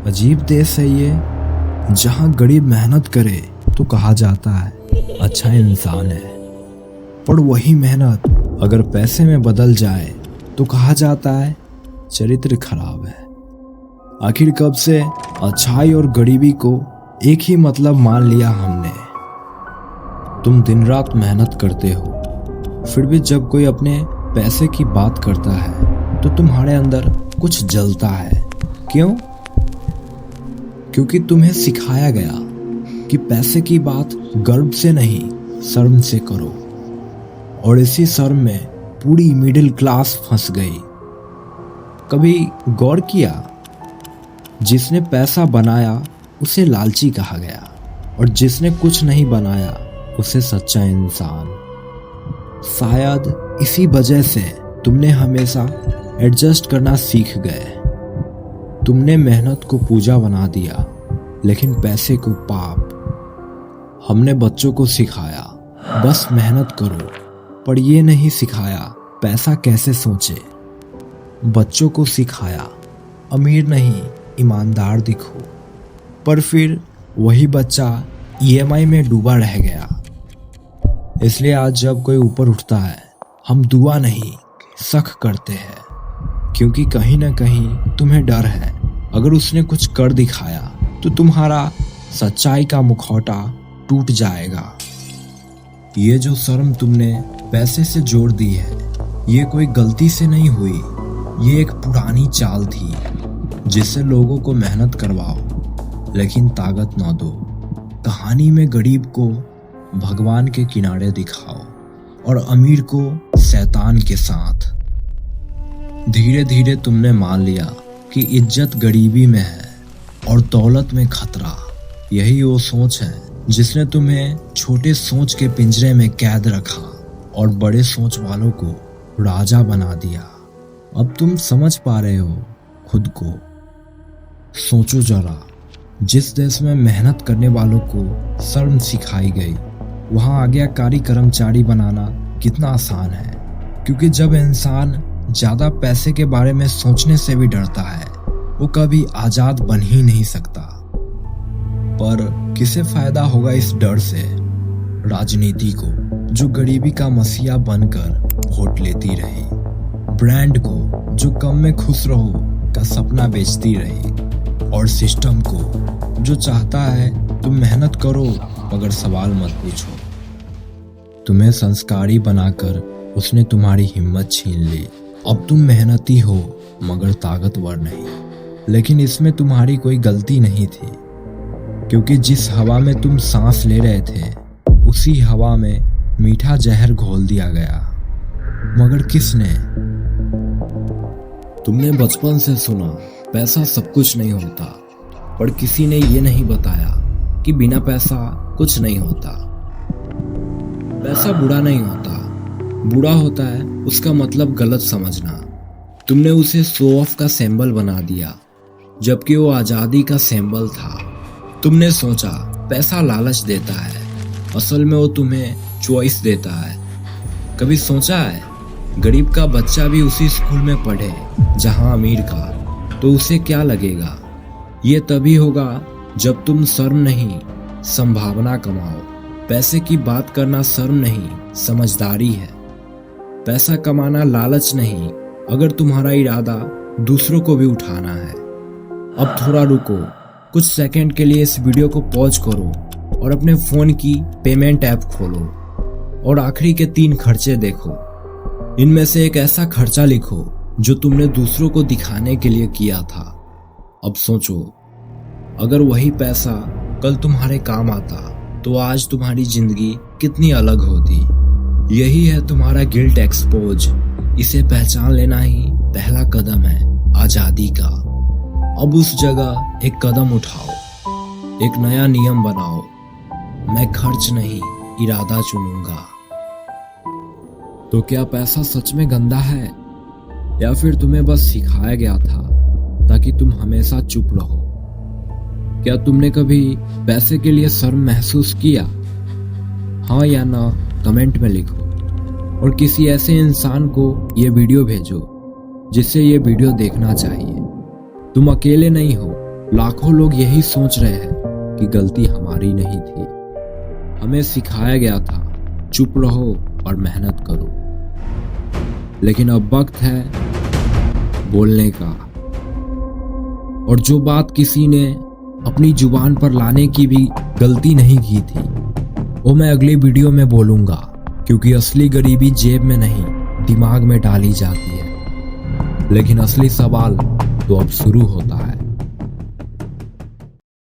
अजीब देश है ये, जहाँ गरीब मेहनत करे तो कहा जाता है अच्छा इंसान है, पर वही मेहनत अगर पैसे में बदल जाए तो कहा जाता है चरित्र खराब है। आखिर कब से अच्छाई और गरीबी को एक ही मतलब मान लिया हमने। तुम दिन रात मेहनत करते हो, फिर भी जब कोई अपने पैसे की बात करता है तो तुम्हारे अंदर कुछ जलता है। क्यों? क्योंकि तुम्हें सिखाया गया कि पैसे की बात गर्व से नहीं शर्म से करो, और इसी शर्म में पूरी मिडिल क्लास फंस गई। कभी गौर किया, जिसने पैसा बनाया उसे लालची कहा गया, और जिसने कुछ नहीं बनाया उसे सच्चा इंसान। शायद इसी वजह से तुमने हमेशा एडजस्ट करना सीख गए। तुमने मेहनत को पूजा बना दिया, लेकिन पैसे को पाप। हमने बच्चों को सिखाया बस मेहनत करो, पर ये नहीं सिखाया पैसा कैसे सोचे। बच्चों को सिखाया अमीर नहीं ईमानदार दिखो, पर फिर वही बच्चा ईएमआई में डूबा रह गया। इसलिए आज जब कोई ऊपर उठता है हम दुआ नहीं सख करते हैं, क्योंकि कहीं ना कहीं तुम्हें डर है अगर उसने कुछ कर दिखाया तो तुम्हारा सच्चाई का मुखौटा टूट जाएगा। ये जो शर्म तुमने पैसे से जोड़ दी है, ये कोई गलती से नहीं हुई, ये एक पुरानी चाल थी जिससे लोगों को मेहनत करवाओ लेकिन ताकत ना दो। कहानी में गरीब को भगवान के किनारे दिखाओ और अमीर को शैतान के साथ। धीरे धीरे तुमने मान लिया कि इज्जत गरीबी में है और दौलत में खतरा। यही वो सोच है जिसने तुम्हें छोटे सोच के पिंजरे में कैद रखा और बड़े सोच वालों को राजा बना दिया। अब तुम समझ पा रहे हो खुद को। सोचो जरा, जिस देश में मेहनत करने वालों को शर्म सिखाई गई, वहां आज्ञाकारी कर्मचारी बनाना कितना आसान है। क्योंकि जब इंसान ज्यादा पैसे के बारे में सोचने से भी डरता है, वो कभी आजाद बन ही नहीं सकता। पर किसे फायदा होगा इस डर से? राजनीति को, जो गरीबी का मसीहा बनकर वोट लेती रही, ब्रांड को जो कम में खुश रहो का सपना बेचती रही, और सिस्टम को जो चाहता है तुम मेहनत करो मगर सवाल मत पूछो। तुम्हें संस्कारी बनाकर उसने तुम्हारी हिम्मत छीन ली। अब तुम मेहनती हो मगर ताकतवर नहीं। लेकिन इसमें तुम्हारी कोई गलती नहीं थी, क्योंकि जिस हवा में तुम सांस ले रहे थे उसी हवा में मीठा जहर घोल दिया गया। मगर किसने? तुमने बचपन से सुना पैसा सब कुछ नहीं होता, पर किसी ने ये नहीं बताया कि बिना पैसा कुछ नहीं होता। पैसा बुरा नहीं होता, बुरा होता है उसका मतलब गलत समझना। तुमने उसे शो ऑफ का सिंबल बना दिया, जबकि वो आजादी का सिंबल था। तुमने सोचा पैसा लालच देता है, असल में वो तुम्हें चॉइस देता है। कभी सोचा है गरीब का बच्चा भी उसी स्कूल में पढ़े जहां अमीर का, तो उसे क्या लगेगा? ये तभी होगा जब तुम शर्म नहीं संभावना कमाओ। पैसे की बात करना शर्म नहीं समझदारी है। पैसा कमाना लालच नहीं, अगर तुम्हारा इरादा दूसरों को भी उठाना है। अब थोड़ा रुको, कुछ सेकंड के लिए इस वीडियो को पॉज करो और अपने फोन की पेमेंट ऐप खोलो और आखिरी के 3 खर्चे देखो। इनमें से एक ऐसा खर्चा लिखो जो तुमने दूसरों को दिखाने के लिए किया था। अब सोचो, अगर वही पैसा कल तुम्हारे काम आता तो आज तुम्हारी जिंदगी कितनी अलग होती। यही है तुम्हारा गिल्ट एक्सपोज। इसे पहचान लेना ही पहला कदम है आजादी का। अब उस जगह एक कदम उठाओ, एक नया नियम बनाओ। मैं खर्च नहीं इरादा चुनूंगा। तो क्या पैसा सच में गंदा है, या फिर तुम्हें बस सिखाया गया था ताकि तुम हमेशा चुप रहो? क्या तुमने कभी पैसे के लिए शर्म महसूस किया? हाँ या ना कमेंट में लिखो, और किसी ऐसे इंसान को ये वीडियो भेजो जिससे ये वीडियो देखना चाहिए। तुम अकेले नहीं हो, लाखों लोग यही सोच रहे हैं कि गलती हमारी नहीं थी। हमें सिखाया गया था चुप रहो और मेहनत करो, लेकिन अब वक्त है बोलने का। और जो बात किसी ने अपनी जुबान पर लाने की भी गलती नहीं की थी, वो मैं अगली वीडियो में बोलूंगा, क्योंकि असली गरीबी जेब में नहीं दिमाग में डाली जाती है। लेकिन असली सवाल तो अब शुरू होता है।